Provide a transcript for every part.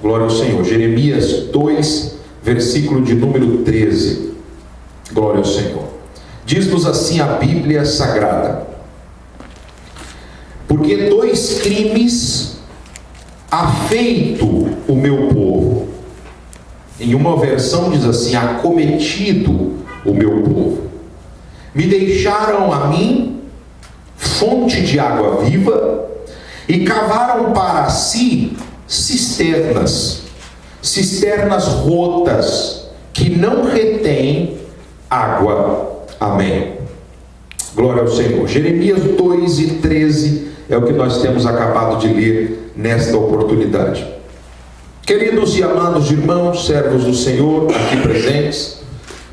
Glória ao Senhor. Jeremias 2, versículo de número 13. Glória ao Senhor. Diz-nos assim a Bíblia Sagrada: porque 2 crimes há feito o meu povo. Em uma versão diz assim: acometido o meu povo. Me deixaram a mim fonte de água viva e cavaram para si cisternas rotas que não retêm água. Amém. Glória ao Senhor. Jeremias 2 e 13 é o que nós temos acabado de ler nesta oportunidade. Queridos e amados irmãos, servos do Senhor aqui presentes,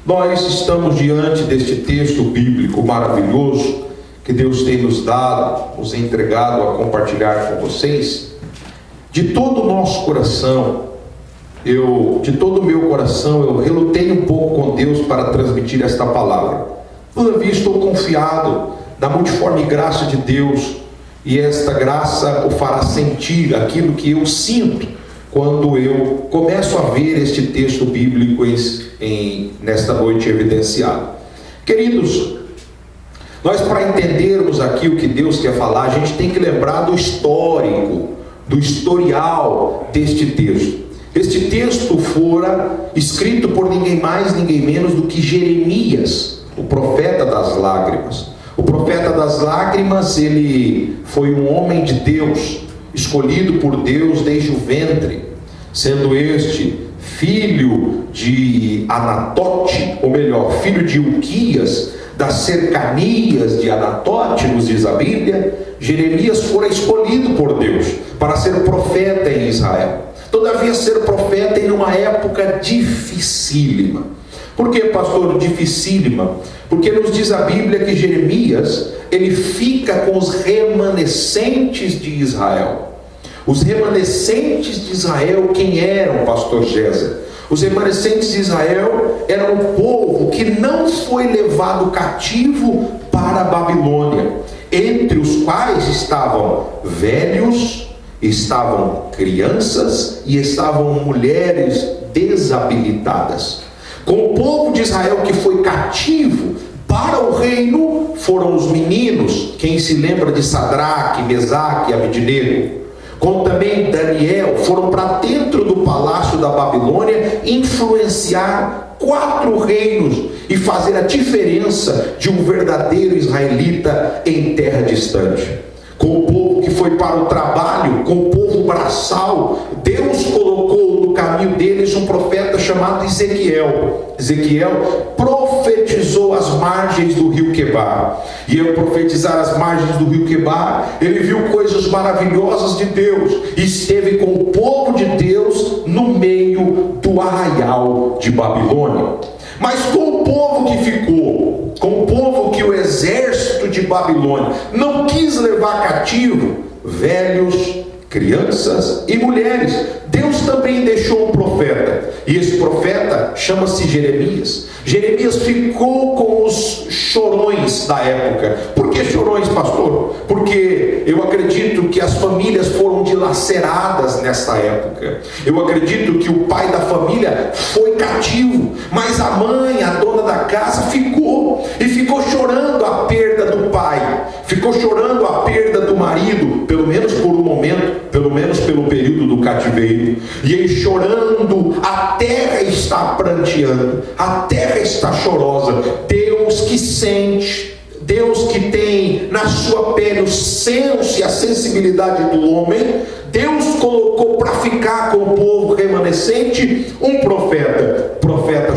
nós estamos diante deste texto bíblico maravilhoso que Deus tem nos dado, nos entregado a compartilhar com vocês. De todo o nosso coração, de todo o meu coração, eu relutei um pouco com Deus para transmitir esta palavra. Todavia estou confiado na multiforme graça de Deus, e esta graça o fará sentir aquilo que eu sinto quando eu começo a ver este texto bíblico nesta noite evidenciado. Queridos, nós, para entendermos aqui o que Deus quer falar, a gente tem que lembrar do histórico, do historial deste texto. Este texto fora escrito por ninguém mais, ninguém menos do que Jeremias, o profeta das lágrimas. O profeta das lágrimas, ele foi um homem de Deus, escolhido por Deus desde o ventre, sendo este filho de Anatote, ou melhor, filho de Uquias, das cercanias de Anatote, nos diz a Bíblia. Jeremias fora escolhido por Deus para ser profeta em Israel. Todavia, ser profeta em uma época dificílima. Por que, pastor, dificílima? Porque nos diz a Bíblia que Jeremias, ele fica com os remanescentes de Israel. Os remanescentes de Israel, quem eram, pastor Géser? Os remanescentes de Israel eram um povo que não foi levado cativo para a Babilônia, entre os quais estavam velhos, estavam crianças e estavam mulheres desabilitadas. Com o povo de Israel que foi cativo para o reino, foram os meninos, quem se lembra de Sadraque, Mesaque e Abednego, como também Daniel, foram para dentro do palácio da Babilônia influenciar 4 reinos e fazer a diferença de um verdadeiro israelita em terra distante. Com o povo que foi para o trabalho, com o povo braçal, Deus colocou no caminho deles um profeta chamado Ezequiel. Ezequiel profetizou as margens do rio Quebar, e ao profetizar as margens do rio Quebar, ele viu coisas maravilhosas de Deus, e esteve com o povo de Deus no meio do arraial de Babilônia. Mas com o povo que ficou, com o povo que o exército de Babilônia não quis levar cativo, velhos, crianças e mulheres, Deus também deixou um profeta, e esse profeta chama-se Jeremias. Jeremias ficou com os chorões da época. Por que chorões, pastor? Porque eu acredito que as famílias foram dilaceradas nessa época. Eu acredito que o pai da família foi cativo, mas a mãe, a dona da casa, ficou chorando a perda do pai, ficou chorando a perda do marido, pelo menos por um momento, pelo menos pelo período do cativeiro. E ele chorando, a terra está pranteando, a terra está chorosa. Deus que sente, Deus que tem na sua pele o senso e a sensibilidade do homem, Deus colocou para ficar com o povo remanescente um profeta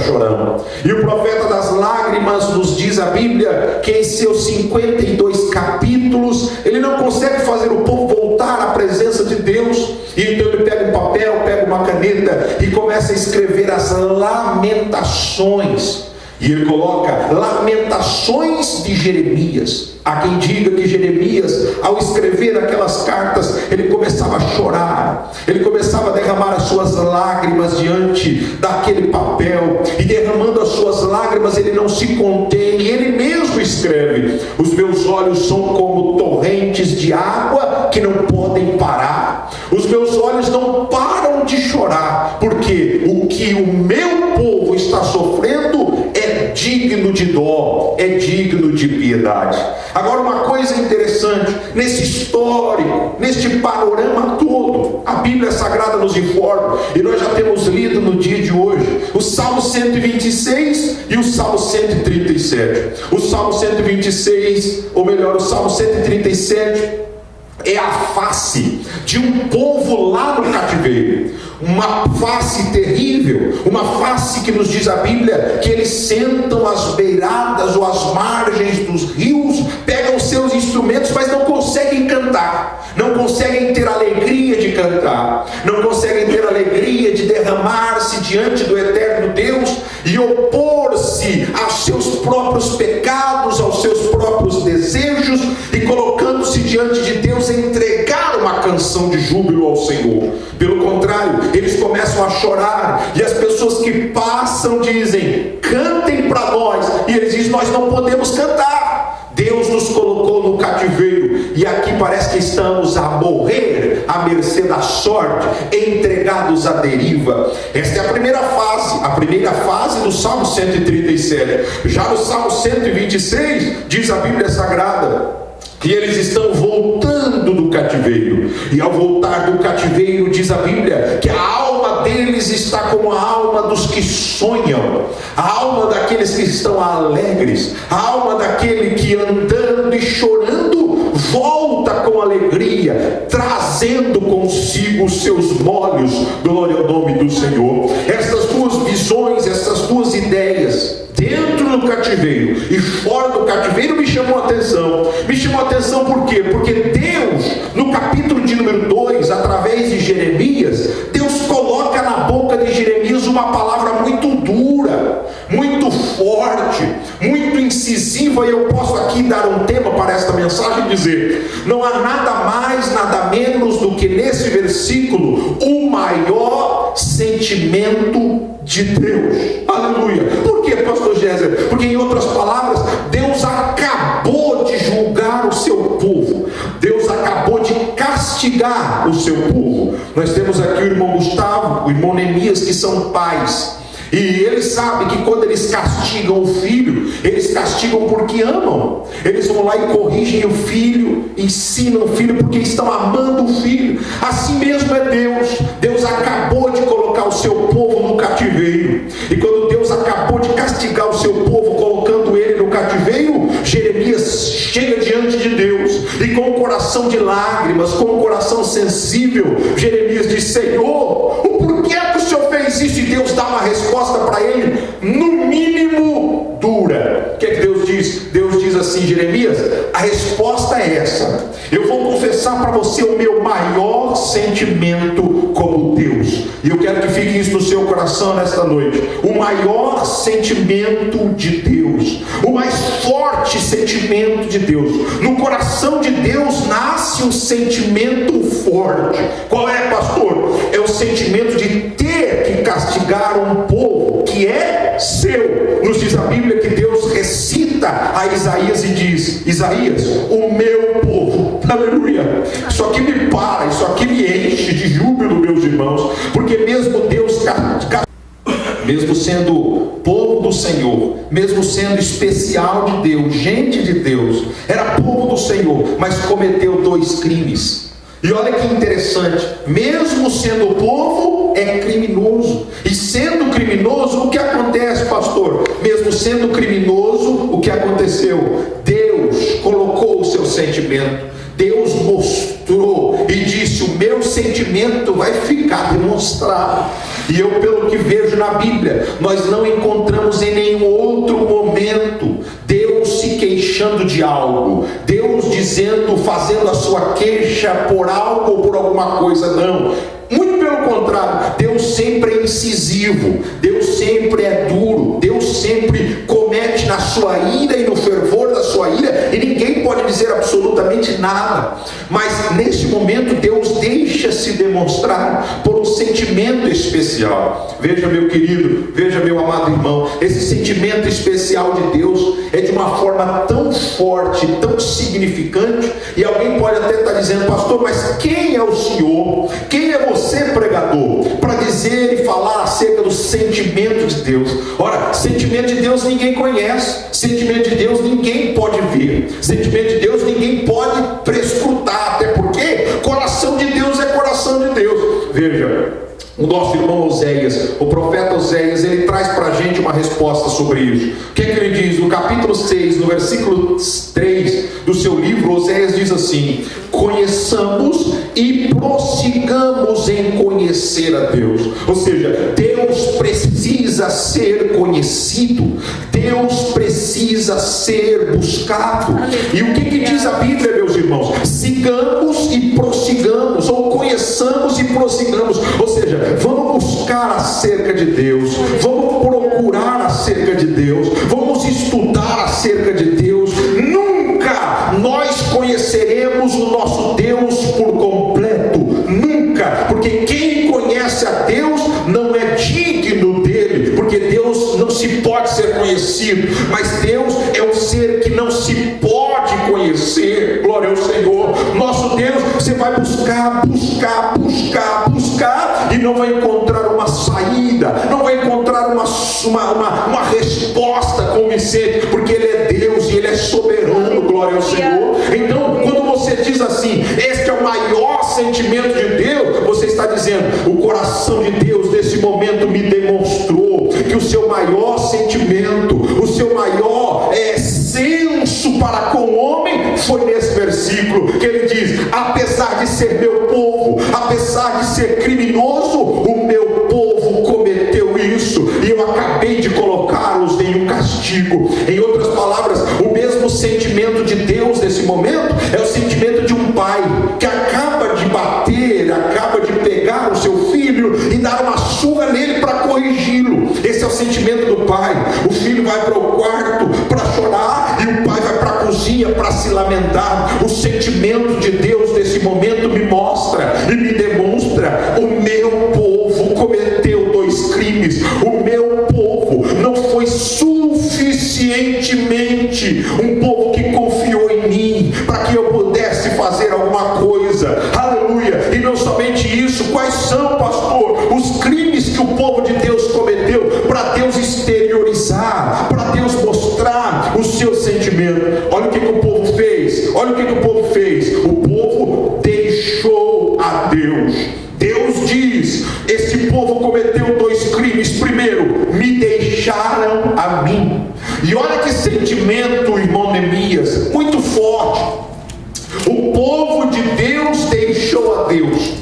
chorando. E o profeta das lágrimas, nos diz a Bíblia, que em seus 52 capítulos, ele não consegue fazer o povo voltar à presença de Deus, e então ele pega um papel, pega uma caneta e começa a escrever as lamentações. E ele coloca lamentações de Jeremias. Há quem diga que Jeremias, ao escrever aquelas cartas, ele começava a chorar, ele começava a derramar as suas lágrimas diante daquele papel, e derramando as suas lágrimas ele não se contém, e ele mesmo escreve: os meus olhos são como torrentes de água que não podem parar. Os meus olhos não param de chorar, porque o que o meu povo está sofrendo é digno de dó, é digno de piedade. Agora, uma coisa interessante, nesse histórico, neste panorama todo, a Bíblia Sagrada nos informa, e nós já temos lido no dia de hoje, o Salmo 126 e o Salmo 137. O Salmo 126, ou melhor, o Salmo 137, é a face de um povo lá no cativeiro, uma face terrível, uma face que nos diz a Bíblia que eles sentam às beiradas ou às margens dos rios, pegam seus instrumentos, mas não conseguem cantar, não conseguem ter alegria de cantar, não conseguem ter alegria de derramar-se diante do eterno Deus e opor-se aos seus próprios pecados, aos seus próprios desejos, e colocando-se diante de Deus, entregar uma canção de júbilo ao Senhor. Pelo contrário, eles começam a chorar, e as pessoas que passam dizem: cantem para nós, e eles dizem: nós não podemos cantar. Deus nos colocou no cativeiro, e aqui parece que estamos a morrer à mercê da sorte, entregados à deriva. Esta é a primeira fase do Salmo 137. Já no Salmo 126, diz a Bíblia Sagrada que eles estão voltando do cativeiro, e ao voltar do cativeiro, diz a Bíblia que a alma deles está como a alma dos que sonham, a alma daqueles que estão alegres, a alma daquele que andando e chorando volta com alegria, trazendo consigo os seus molhos. Glória ao nome do Senhor. Estas duas visões, essas duas ideias, dentro do cativeiro e fora do cativeiro, me chamou a atenção. Me chamou a atenção por quê? Porque Deus, no capítulo de número 2, através de Jeremias, Deus coloca na boca de Jeremias uma palavra muito dura, muito forte, muito incisiva, e eu posso aqui dar um tema para esta mensagem e dizer: não há nada mais, nada menos do que nesse versículo o maior sentimento de Deus. Aleluia. Por quê, pastor Géser? Porque, em outras palavras, Deus acabou de julgar o seu povo, Deus acabou de castigar o seu povo. Nós temos aqui o irmão Gustavo, o irmão Neemias, que são pais, e eles sabem que quando eles castigam o filho, eles castigam porque amam. Eles vão lá e corrigem o filho, ensinam o filho porque estão amando o filho. Assim mesmo é Deus. Deus acabou de colocar o seu povo no cativeiro, e quando Deus acabou de castigar o seu povo, colocando ele no cativeiro, Jeremias chega diante de Deus, e com o coração de lágrimas, com o coração sensível, Jeremias diz: Senhor, o porquê que o Senhor fez isso? E Deus dá uma resposta para ele, no mínimo dura. O que é que Deus diz? Deus diz assim: Jeremias, a resposta é essa: eu vou confessar para você o meu maior sentimento como Deus. E eu quero que fique isso no seu coração nesta noite. O maior sentimento de Deus, o mais forte sentimento de Deus. No coração de Deus nasce um sentimento forte. Qual é, pastor? É o sentimento de ter que castigar um povo que é seu. Nos diz a Bíblia que Deus recita a Isaías e diz: Isaías, o meu povo. Aleluia. Isso aqui me para, isso aqui me enche de júbilo, meus irmãos, porque mesmo Deus, mesmo sendo povo do Senhor, mesmo sendo especial de Deus, gente de Deus, era povo do Senhor, mas cometeu 2 crimes. E olha que interessante, mesmo sendo povo, é criminoso. E sendo criminoso, o que acontece, pastor? Mesmo sendo criminoso, o que aconteceu? Deus colocou o seu sentimento. Deus mostrou e disse: o meu sentimento vai ficar demonstrado. E eu, pelo que vejo na Bíblia, nós não encontramos em nenhum outro momento Deus se queixando de algo, Deus dizendo, fazendo a sua queixa por algo ou por alguma coisa. Não, muito pelo contrário, Deus sempre é incisivo, Deus sempre é duro, Deus sempre comete na sua ira e no fervor da sua ira, e ninguém pode dizer absolutamente nada. Mas neste momento Deus deixa deixa se demonstrar por um sentimento especial. Veja, meu querido, veja, meu amado irmão, esse sentimento especial de Deus é de uma forma tão forte, tão significante, e alguém pode até estar dizendo: pastor, mas quem é o senhor? Quem é você, pregador, para dizer e falar acerca do sentimento de Deus? Ora, sentimento de Deus ninguém conhece, sentimento de Deus ninguém pode ver, sentimento de Deus ninguém pode prescrutar, até porque coração de Deus é coração de Deus. Veja, o nosso irmão Oséias, o profeta Oséias, ele traz para a gente uma resposta sobre isso. O que é que ele diz? No capítulo 6, no versículo 3 do seu livro, Oséias diz assim: conheçamos e prossigamos em conhecer a Deus. Ou seja, Deus precisa ser conhecido, Deus precisa ser buscado. E o que diz a Bíblia, meus irmãos? Sigamos e prossigamos, ou conheçamos e prossigamos. Ou seja, vamos buscar acerca de Deus, vamos procurar acerca de Deus, vamos estudar acerca de Deus. Nunca nós conheceremos o nosso Deus por completo, nunca, porque quem conhece a Deus não é digno dele, porque Deus não se pode ser conhecido, mas Deus é um ser que não se pode conhecer. Glória ao Senhor. Nosso Deus, você vai buscar e não vai encontrar uma saída, não vai encontrar uma resposta convincente, porque Ele é Deus e Ele é soberano. Glória ao Senhor. Então, quando você diz assim, este é o maior sentimento de Deus, você está dizendo: o coração de Deus nesse momento me demonstrou que o seu maior sentimento, o seu maior senso para com o homem foi nesse versículo, que ele diz: apesar de ser meu povo, apesar de ser criminoso, o meu povo cometeu isso, e eu acabei de colocá-los em um castigo. Em outras palavras, o mesmo sentimento de Deus nesse momento é o sentimento de um pai que acaba de bater, acaba de pegar o seu filho e dar uma surra nele para corrigi-lo. Esse é o sentimento do pai. O filho vai para o quarto para chorar e o pai vai para a cozinha para se lamentar. O sentimento de Deus nesse momento me mostra e me demonstra: o meu povo cometeu 2 crimes, o meu povo não foi suficientemente um povo que confiou em mim para que eu pudesse fazer alguma coisa. Aleluia. E não somente isso, quais são, pastor, os crimes que o povo de Deus cometeu para Deus exteriorizar, para Deus mostrar o seu sentimento? Olha o que o povo fez. Olha o que o povo fez. O povo deixou a Deus. Deus diz: esse povo cometeu 2 crimes. Primeiro, me deixaram a mim. E olha que sentimento, irmão Neemias, muito forte. O povo de Deus deixou a Deus.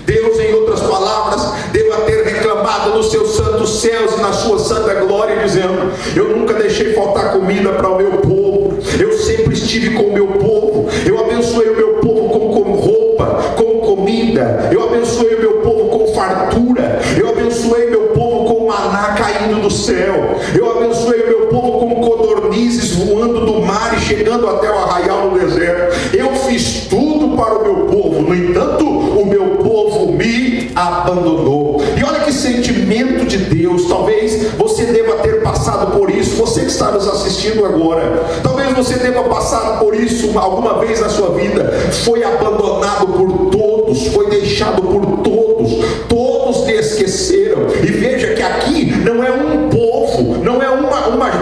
Deus, em outras palavras, deva ter reclamado nos seus santos céus e na sua santa glória, dizendo: eu nunca deixei faltar comida para o meu povo, eu sempre estive com o meu povo, eu abençoei o meu povo com roupa, com comida, eu abençoei o meu povo com fartura, eu abençoei meu povo com maná caindo do céu, eu abençoei o meu povo com codornizes voando do mar e chegando até o arraial no deserto. Eu fiz tudo para o meu povo, no entanto, o meu povo me abandonou. E olha que sentimento de Deus. Talvez você deva ter passado por isso, você que está nos assistindo agora, talvez você deva passar por isso alguma vez na sua vida. Foi abandonado por todos, foi deixado por todos, todos te esqueceram. E veja que aqui não é um povo, não é uma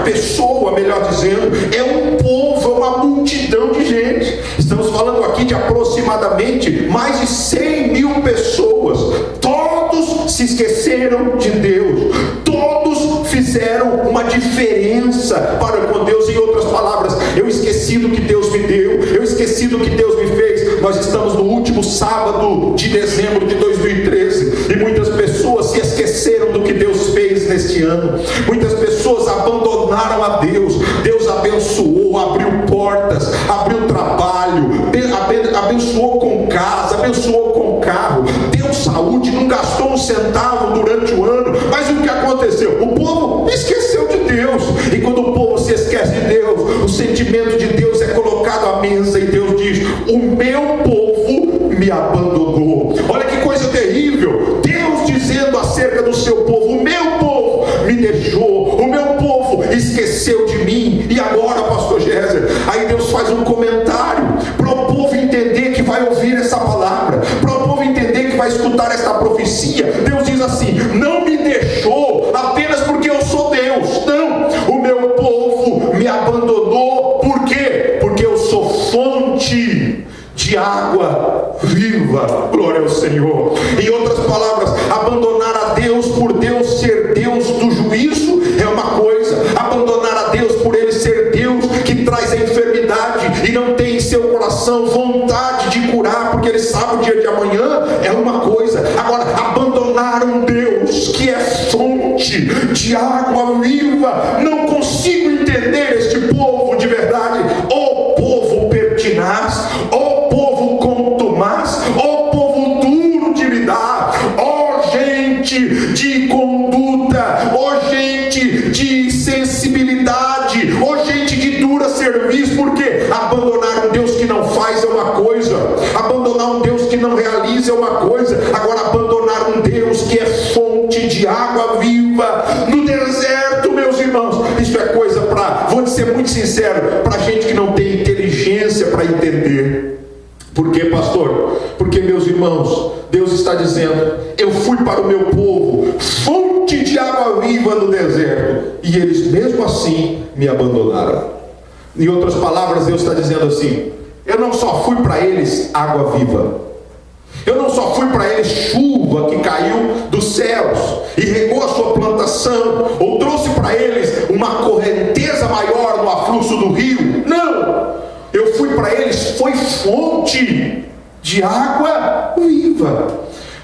pessoa, melhor dizendo, é um povo, é uma multidão de gente. Estamos falando aqui de aproximadamente mais de 100 mil pessoas. Todos se esqueceram de Deus, todos fizeram uma diferença para com Deus. Em outras palavras, eu esqueci do que Deus me deu, eu esqueci do que Deus me fez. Nós estamos no último sábado de dezembro de 2013 e muitas pessoas se esqueceram do que Deus fez neste ano. Muitas pessoas abandonaram a Deus. Deus abençoou, abriu portas, abriu trabalho, abençoou com casa, abençoou com carro, deu saúde, não gastou um centavo durante o ano. Mas o que aconteceu? O povo esqueceu de Deus. E quando o povo se esquece de Deus, o sentimento de Deus é colocado à mesa, e Deus diz: o meu povo me abandonou. Olha que seu povo. O meu povo me deixou, o meu povo esqueceu de mim. E agora, pastor Géser, aí Deus faz um comentário para o povo entender que vai ouvir essa palavra, para o povo entender que vai escutar esta profecia. Deus diz assim: não me deixou apenas porque eu sou Deus, não, o meu povo me abandonou. Por quê? Porque eu sou fonte de água viva. Glória ao Senhor. Em outras palavras, abandonar a Deus por Deus ser Deus do juízo é uma coisa, abandonar a Deus por Ele ser Deus que traz a enfermidade e não tem em seu coração vontade de curar, porque Ele sabe o dia de amanhã, é uma coisa. Agora, abandonar um Deus que é fonte de água viva, não consigo entender este povo de verdade. O povo pertinaz, o povo contumaz, o povo duro de lidar, ó gente de conduta, ó gente de sensibilidade, ó gente de dura serviço. Porque abandonar um Deus que não faz é uma coisa, abandonar um Deus que não realiza é uma coisa. Agora, abandonar um Deus que é fonte de água viva no deserto, meus irmãos, isso é coisa para, vou ser muito sincero, para gente que não tem inteligência para entender. Por quê, pastor? Porque, meus irmãos, Deus está dizendo: eu fui para o meu povo, fonte de água viva no deserto, e eles mesmo assim me abandonaram. Em outras palavras, Deus está dizendo assim: eu não só fui para eles água viva, eu não só fui para eles chuva que caiu dos céus e regou a sua plantação, ou trouxe para eles uma correnteza maior no afluxo do rio. Não! Eu fui para eles, foi fonte de água viva.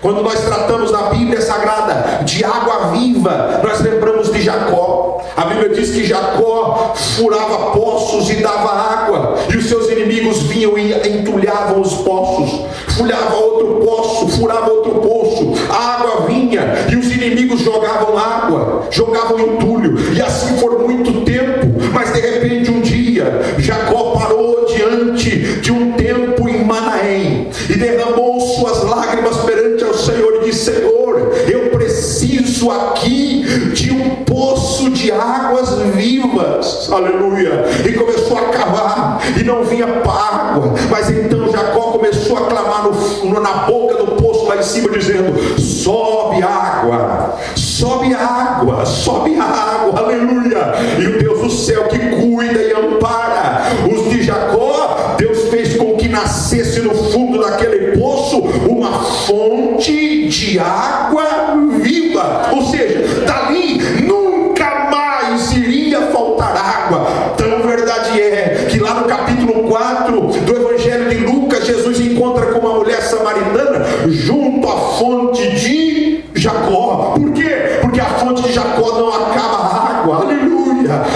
Quando nós tratamos na Bíblia Sagrada de água viva, nós lembramos de Jacó. A Bíblia diz que Jacó furava poços e dava água, e os seus inimigos vinham e entulhavam os poços. Furava outro poço, furava outro poço, a água vinha e os inimigos jogavam água, jogavam entulho, e assim por muito tempo. Mas de repente um dia Jacó parou diante de um templo em Manaém e derramou suas lágrimas perante ao Senhor e disse: Senhor, eu preciso aqui de um poço de águas vivas. Aleluia. E começou a cavar e não vinha água. Mas então Jacó começou a clamar na boca do poço lá em cima, dizendo: sobe água, sobe água, sobe água. Aleluia. E o Deus do céu que cuida e ampara os de Jacó, Deus fez com que nascesse no fundo daquele poço uma fonte de água viva. Ou seja, dali nunca mais iria faltar água. Tão verdade é que lá no capítulo 4 do Evangelho de Lucas, Jesus encontra com uma mulher samaritana junto à fonte de Jacó. Por quê? Porque a fonte de Jacó não acaba a água. Aleluia.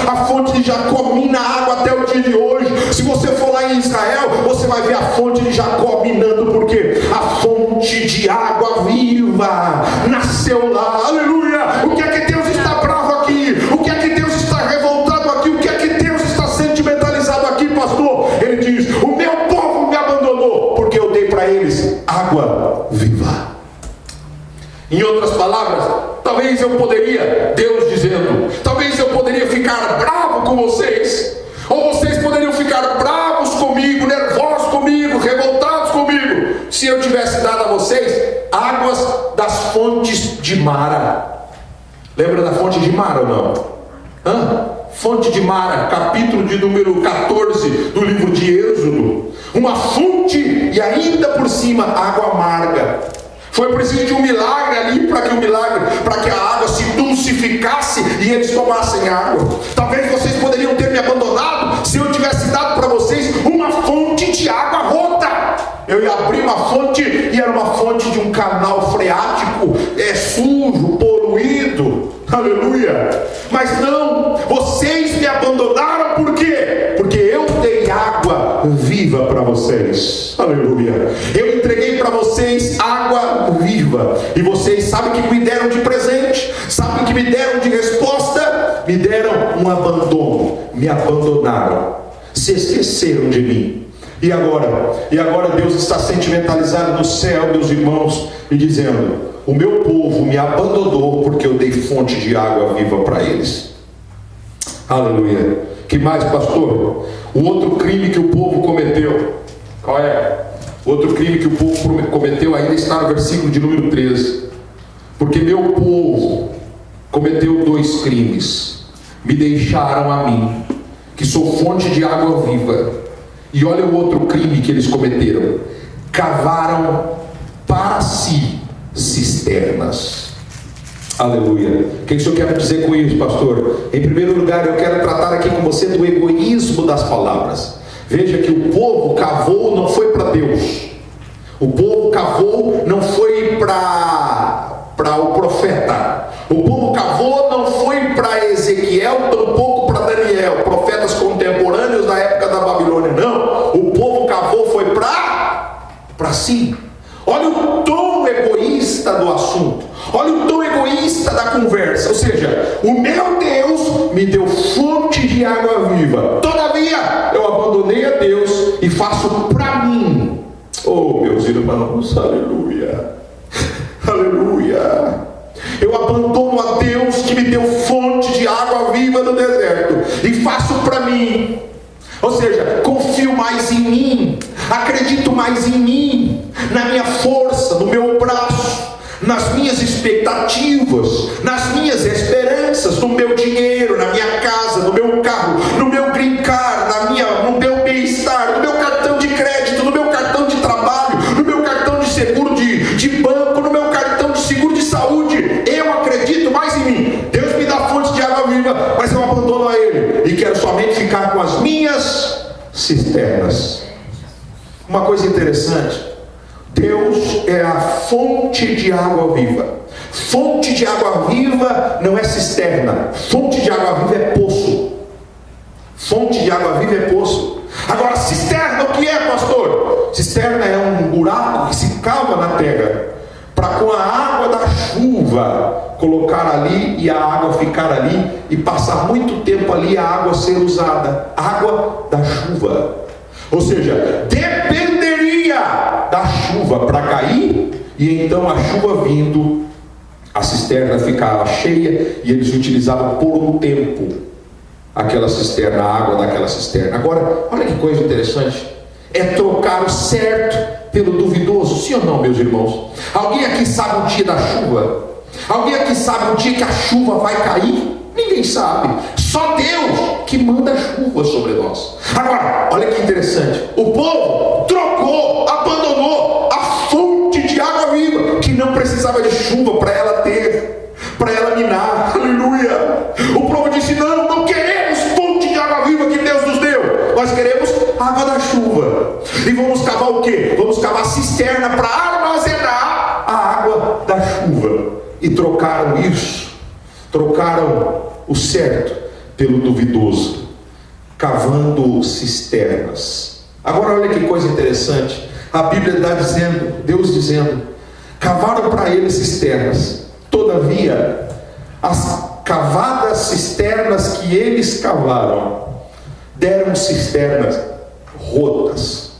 A fonte de Jacó mina água até o dia de hoje. Se você for lá em Israel, você vai ver a fonte de Jacó minando. Por quê? A fonte de água viva nasceu lá. Aleluia. O que é que Deus está bravo aqui? O que é que Deus está revoltado aqui? O que é que Deus está sentimentalizado aqui, pastor? Ele diz: o meu povo me abandonou porque eu dei para eles água viva. Em outras palavras, talvez eu poderia, Deus dizendo, talvez eu poderia ficar bravo com vocês, ou vocês poderiam ficar bravos comigo, nervosos comigo, revoltados comigo, se eu tivesse dado a vocês águas das fontes de Mara. Lembra da fonte de Mara ou não? Fonte de Mara, capítulo de número 14 do livro de Êxodo. Uma fonte e ainda por cima água amarga. Foi preciso de um milagre ali para que a água se dulcificasse e eles tomassem água. Talvez vocês poderiam ter me abandonado se eu tivesse dado para vocês uma fonte de água rota. Eu ia abrir uma fonte e era uma fonte de um canal freático, sujo, poluído. Aleluia. Mas não, vocês me abandonaram. Por quê? Porque eu dei água viva para vocês. Aleluia. Eu entreguei para vocês água viva, e vocês sabem que me deram de presente, sabem que me deram de resposta? Me deram um abandono, me abandonaram, se esqueceram de mim. E agora Deus está sentimentalizado no céu, meus irmãos, e dizendo: o meu povo me abandonou porque eu dei fonte de água viva para eles. Aleluia. Que mais, pastor? O outro crime que o povo cometeu, qual é? Outro crime que o povo cometeu ainda está no versículo de número 13. Porque meu povo cometeu 2 crimes: me deixaram a mim, que sou fonte de água viva. E olha o outro crime que eles cometeram: cavaram para si cisternas. Aleluia. O que o senhor quer dizer com isso, pastor? Em primeiro lugar, eu quero tratar aqui com você do egoísmo das palavras. Veja que o povo cavou, não foi para Deus. O povo cavou, não foi para o profeta. O povo cavou, não foi para Ezequiel, tampouco para Daniel, profetas contemporâneos da época da Babilônia. Não, o povo cavou foi para si. Olha o tom egoísta do assunto, olha o tom egoísta da conversa. Ou seja, o meu Deus me deu fonte de água viva, todavia eu abandonei a Deus e faço para mim. Oh, meus irmãos, aleluia, aleluia. Eu abandono a Deus que me deu fonte de água viva no deserto e faço para mim. Ou seja, confio mais em mim, acredito mais em mim, na minha força, no meu braço, nas minhas expectativas, nas minhas esperanças, no meu dinheiro, na minha casa, no meu carro, no meu green card, no meu bem-estar, no meu cartão de crédito, no meu cartão de trabalho, no meu cartão de seguro de banco, no meu cartão de seguro de saúde. Eu acredito mais em mim. Deus me dá fonte de água viva, mas eu abandono a Ele e quero somente ficar com as minhas cisternas. Uma coisa interessante: Deus é a fonte de água viva. Fonte de água viva não é cisterna. Fonte de água viva é poço. Fonte de água viva é poço. Agora, cisterna o que é, pastor? Cisterna é um buraco que se cava na terra para, com a água da chuva, colocar ali e a água ficar ali e passar muito tempo ali, a água ser usada. Água da chuva. Ou seja, dependeria da chuva para cair, e então a chuva vindo, a cisterna ficava cheia e eles utilizavam por um tempo aquela cisterna, a água daquela cisterna. Agora, olha que coisa interessante: é trocar o certo pelo duvidoso, sim ou não, meus irmãos? Alguém aqui sabe o dia da chuva? Alguém aqui sabe o dia que a chuva vai cair? Ninguém sabe, só Deus que manda chuva sobre nós. Agora, olha que interessante: o povo trocou, abandonou a fonte de água viva, que não precisava de chuva para ela ter, para ela minar. Aleluia. O povo disse: não queremos fonte de água viva que Deus nos deu, nós queremos água da chuva. E vamos cavar o quê? Vamos cavar cisterna para armazenar a água da chuva. E trocaram isso, trocaram o certo pelo duvidoso, cavando cisternas. Agora olha que coisa interessante: a Bíblia está dizendo, Deus dizendo, cavaram para eles cisternas, todavia as cavadas cisternas que eles cavaram deram cisternas rotas.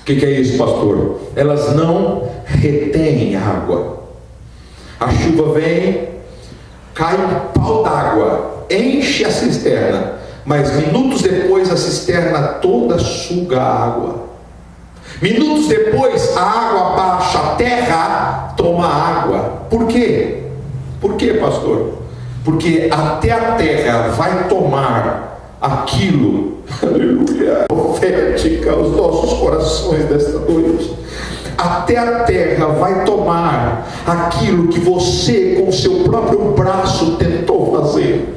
O que é isso, pastor? Elas não retêm água. A chuva vem, cai um pau d'água, enche a cisterna, mas minutos depois a cisterna toda suga a água. Minutos depois a água baixa, a terra toma água. Por quê? Por quê, pastor? Porque até a terra vai tomar aquilo, aleluia, profética aos nossos corações desta noite. Até a terra vai tomar aquilo que você com o seu próprio braço tentou fazer.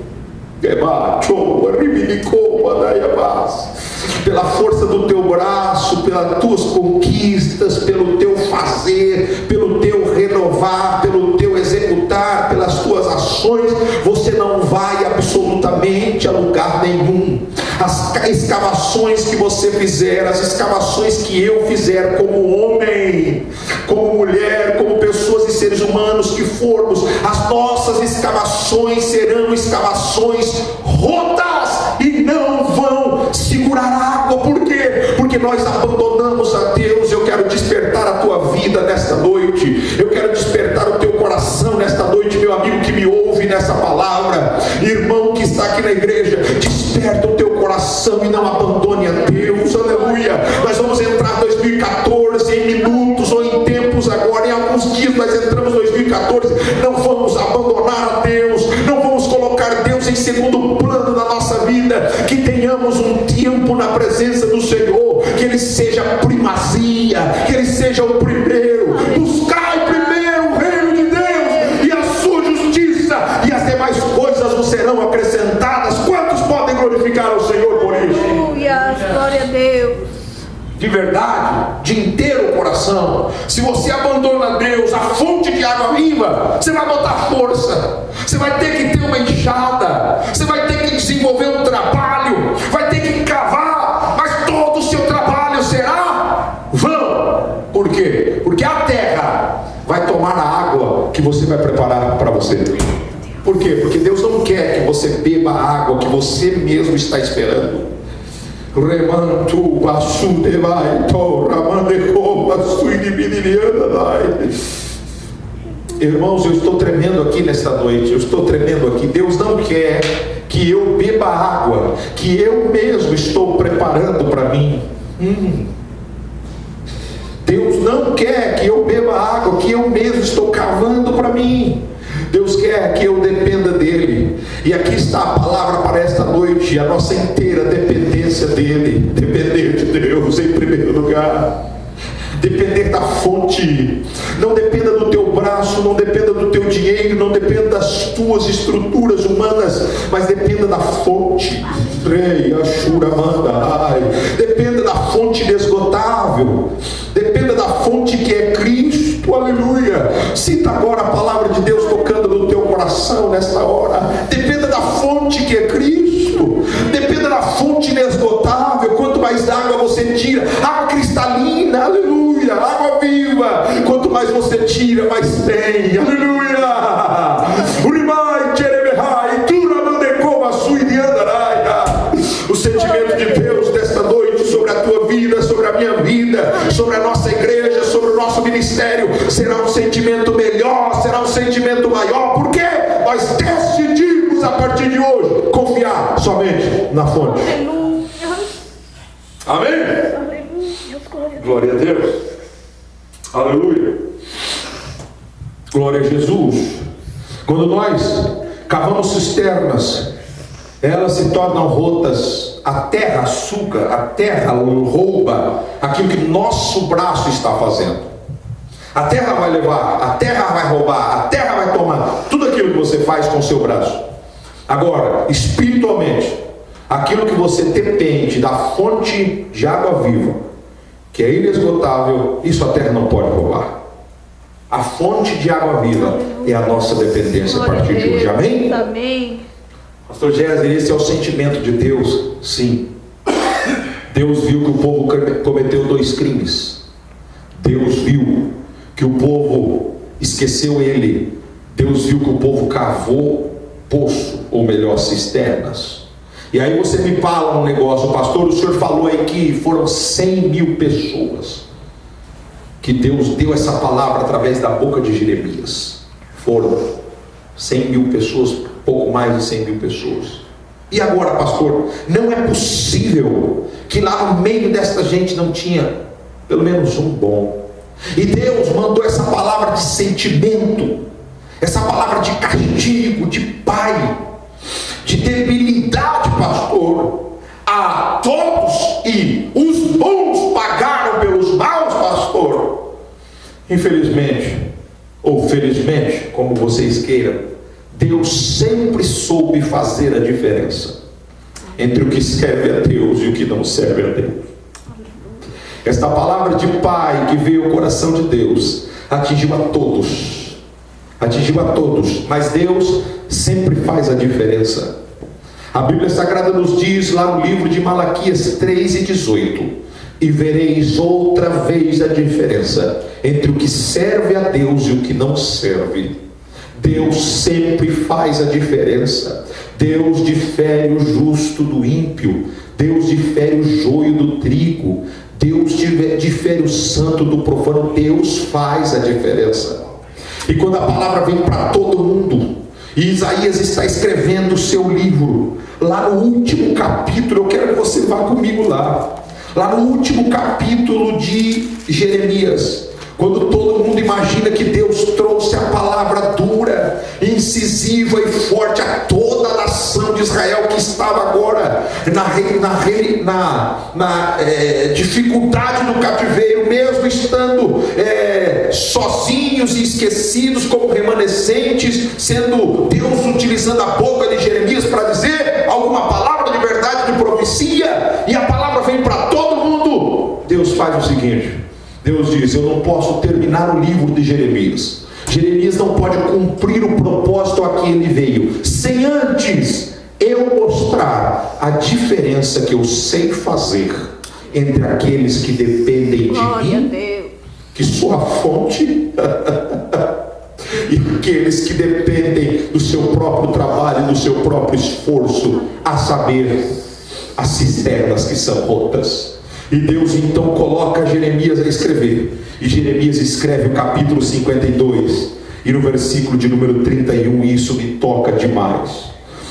Pela força do teu braço, pelas tuas conquistas, pelo teu fazer, pelo teu renovar, pelo teu executar, pelas tuas ações, você não vai absolutamente a lugar nenhum. As escavações que você fizer, as escavações que eu fizer como homem, como mulher, como pessoas e seres humanos que formos, as nossas escavações serão escavações rotas e não vão segurar água. Por quê? Porque nós abandonamos a Deus. Eu quero despertar a tua vida nesta noite, eu quero despertar o teu coração nesta noite, meu amigo que me ouve nessa palavra, irmão que está aqui na igreja, desperta o teu coração e não abandone a Deus, aleluia. Nós vamos entrar em 2014 em minutos ou em tempos agora, em alguns dias nós entramos em 2014, não vamos abandonar a Deus, não vamos colocar Deus em segundo plano na nossa vida, que tenhamos um tempo na presença do Senhor, que Ele seja a primazia, que Ele seja o primeiro. Buscai primeiro o reino de Deus e a sua justiça, e as demais coisas vos serão acrescentadas. Quantos podem glorificar ao Senhor por isso? Aleluia, glória a Deus. De verdade, de inteiro coração. Se você abandona Deus, a fonte de água viva, você vai botar força, você vai ter que ter uma enxada, você vai ter que desenvolver um trabalho, vai ter que cavar, mas todo o seu trabalho será vão. Por quê? Porque a terra vai tomar a água que você vai preparar para você. Por quê? Porque Deus não quer que você beba a água que você mesmo está esperando. Remantu basudevai toramandeko basuidibidiriandai. Irmãos, eu estou tremendo aqui nesta noite, eu estou tremendo aqui. Deus não quer que eu beba água que eu mesmo estou preparando para mim. Deus não quer que eu beba água que eu mesmo estou cavando para mim. Deus quer que eu dependa dEle. E aqui está a palavra para esta noite, a nossa inteira dependência dEle. Depender de Deus em primeiro lugar, depender da fonte. Não dependa do teu braço, não dependa do teu dinheiro, não dependa das tuas estruturas humanas, mas dependa da fonte. Dependa da fonte inesgotável, dependa da fonte que é Cristo. Aleluia. Sinta agora a palavra de Deus tocando no teu coração nesta hora. Dependa da fonte que é Cristo, dependa da fonte inesgotável. Quanto mais água você tira, água cristalina, aleluia, água viva, quanto mais você tira, mais tem, aleluia. O sentimento de Deus desta noite sobre a tua vida, sobre a minha vida, sobre a nossa igreja, sobre o nosso ministério, será um sentimento melhor, será um sentimento maior, porque nós decidimos a partir de hoje confiar somente na fonte. Amém? Glória a Deus. Aleluia. Glória a Jesus. Quando nós cavamos cisternas, elas se tornam rotas, a terra suga, a terra rouba aquilo que nosso braço está fazendo. A terra vai levar, a terra vai roubar, a terra vai tomar tudo aquilo que você faz com o seu braço. Agora, espiritualmente, aquilo que você depende da fonte de água viva, que é inesgotável, isso a terra não pode roubar. A fonte de água viva é a nossa dependência a partir de hoje. Amém? Amém. Pastor Géser, esse é o sentimento de Deus? Sim. Deus viu que o povo cometeu 2 crimes. Deus viu que o povo esqueceu Ele. Deus viu que o povo cavou poço, ou melhor, cisternas. E aí você me fala um negócio, pastor, o senhor falou aí que foram 100.000 pessoas, que Deus deu essa palavra através da boca de Jeremias. Foram 100.000 pessoas, pouco mais de 100.000 pessoas. E agora, pastor, não é possível que lá no meio desta gente não tinha pelo menos um bom. E Deus mandou essa palavra de sentimento, essa palavra de castigo, de pai, de debilidade, pastor, a todos, e os bons pagaram pelos maus, pastor. Infelizmente, ou felizmente, como vocês queiram, Deus sempre soube fazer a diferença entre o que serve a Deus e o que não serve a Deus. Esta palavra de pai que veio ao coração de Deus atingiu a todos, mas Deus sempre faz a diferença. A Bíblia Sagrada nos diz lá no livro de Malaquias 3:18: e vereis outra vez a diferença entre o que serve a Deus e o que não serve. Deus sempre faz a diferença. Deus difere o justo do ímpio, Deus difere o joio do trigo, Deus difere o santo do profano. Deus faz a diferença. E quando a palavra vem para todo mundo, e Isaías está escrevendo o seu livro, lá no último capítulo, eu quero que você vá comigo lá no último capítulo de Jeremias, quando todo mundo imagina que Deus trouxe a palavra dura, incisiva e forte a toda a nação de Israel, que estava agora na dificuldade do cativeiro, mesmo estando sozinhos e esquecidos como remanescentes, sendo Deus utilizando a boca de Jeremias para dizer alguma palavra de verdade, de profecia, e a palavra vem para todo mundo. Deus faz o seguinte: Deus diz: eu não posso terminar o livro de Jeremias. Jeremias não pode cumprir o propósito a que ele veio, sem antes eu mostrar a diferença que eu sei fazer entre aqueles que dependem de mim, que sou a fonte, e aqueles que dependem do seu próprio trabalho, do seu próprio esforço, a saber, as cisternas que são rotas. E Deus então coloca Jeremias a escrever, e Jeremias escreve o capítulo 52, e no versículo de número 31, isso me toca demais.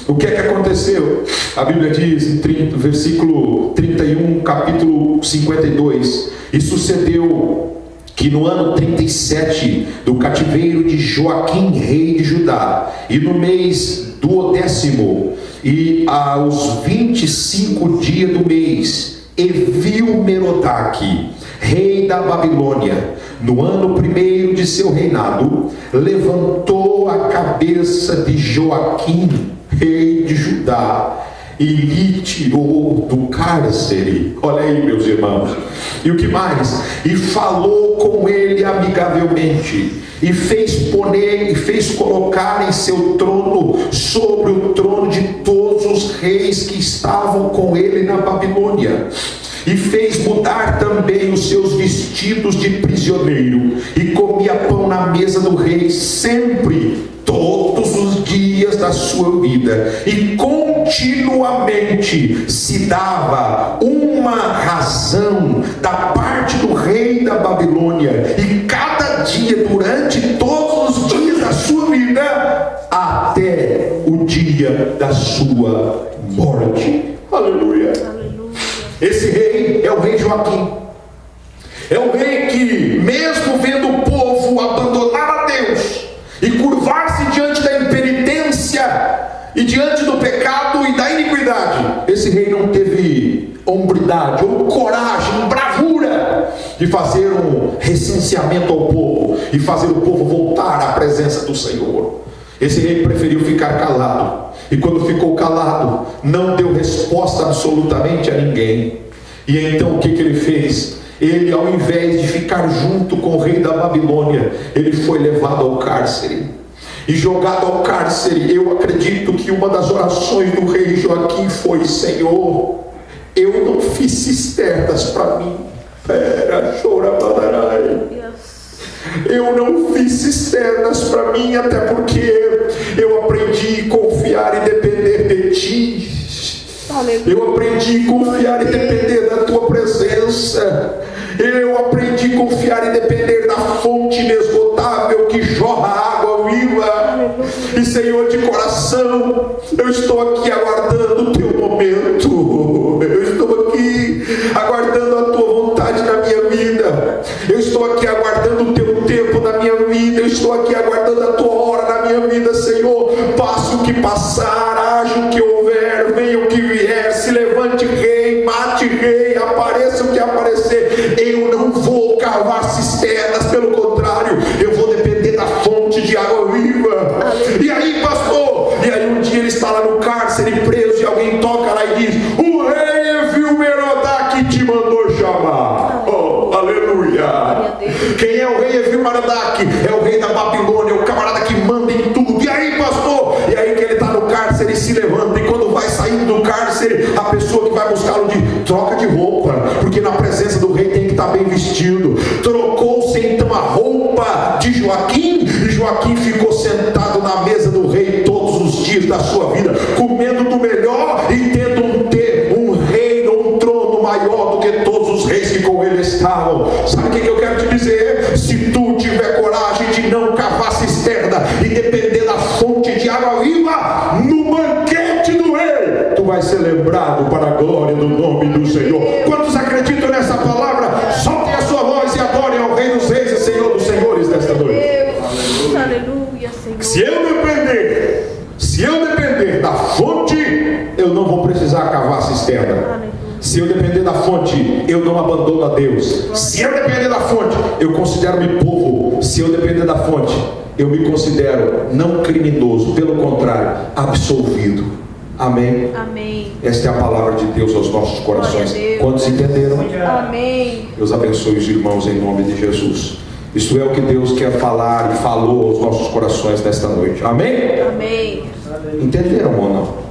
O que é que aconteceu? A Bíblia diz, versículo 31, capítulo 52, e sucedeu que no ano 37 do cativeiro de Joaquim, rei de Judá, e no mês do 10º, e aos 25 dias do mês, Evil-Merodach, rei da Babilônia, no ano 1º de seu reinado, levantou a cabeça de Joaquim, rei de Judá, e lhe tirou do cárcere. Olha aí, meus irmãos. E o que mais? E falou com ele amigavelmente, e fez colocar em seu trono, sobre o trono de todos os reis que estavam com ele na Babilônia, e fez mudar também os seus vestidos de prisioneiro, e comia pão na mesa do rei sempre, todos os dias da sua vida, e continuamente se dava uma razão da parte do rei da Babilônia, e cada dia, durante todos os dias da sua vida, até o dia da sua morte. Aleluia. Esse rei é o rei Joaquim. É o rei que, mesmo vendo o povo abandonar a Deus e curvar-se diante da impenitência e diante do pecado e da iniquidade, esse rei não teve hombridade ou coragem, bravura de fazer um recenseamento ao povo e fazer o povo voltar à presença do Senhor. Esse rei preferiu ficar calado, e quando ficou calado, não deu resposta absolutamente a ninguém. E então o que ele fez? Ele, ao invés de ficar junto com o rei da Babilônia, ele foi levado ao cárcere. E jogado ao cárcere, eu acredito que uma das orações do rei Joaquim foi: Senhor, eu não fiz cisternas para mim. Eu não fiz cisternas para mim, até porque eu aprendi a confiar e depender de Ti. Eu aprendi a confiar e depender da Tua presença. Eu aprendi a confiar e depender da fonte inesgotável que jorra água viva. E Senhor, de coração, eu estou aqui aguardando o Teu momento. Eu estou aqui aguardando a Tua vontade na minha vida. Eu estou aqui aguardando o Teu tempo na minha vida. Eu estou aqui aguardando a Tua hora na minha vida, Senhor. Passe o que passar, haja o que houver, venha o que vier, se levante rei, mate rei, apareça o que aparecer. Eu não vou cavar cisternas, pelo contrário, eu vou depender da fonte de água viva. E aí, pastor, e aí um dia ele está lá no cárcere, preso, e alguém toca lá e diz: o rei Evil-Merodach te mandou chamar. Oh, aleluia. Quem é o rei Evil-Merodach? É o rei da Babilônia, o camarada que manda em tudo. E aí, pastor? E aí que ele está no cárcere, se levanta, e quando vai saindo do cárcere, a pessoa que vai buscá-lo diz: troca de roupa, porque na presença do rei tem que estar bem vestido. Trocou-se então a roupa de Joaquim, e Joaquim ficou sentado na mesa do rei todos os dias da sua vida, comendo do melhor e tendo um reino, um trono maior do que todos os reis que com nome do Senhor. Quantos acreditam nessa palavra? Soltem a sua voz e adorem ao Rei dos Reis e Senhor dos Senhores nesta noite. Deus, aleluia, Senhor. Se eu depender da fonte, eu não vou precisar cavar a cisterna. Aleluia. Se eu depender da fonte, eu não abandono a Deus. Se eu depender da fonte, eu considero-me povo. Se eu depender da fonte, eu me considero não criminoso, pelo contrário, absolvido. Amém? Amém. Esta é a palavra de Deus aos nossos corações. Quantos entenderam? Amém. Deus abençoe os irmãos em nome de Jesus. Isso é o que Deus quer falar e falou aos nossos corações nesta noite. Amém? Amém. Entenderam ou não?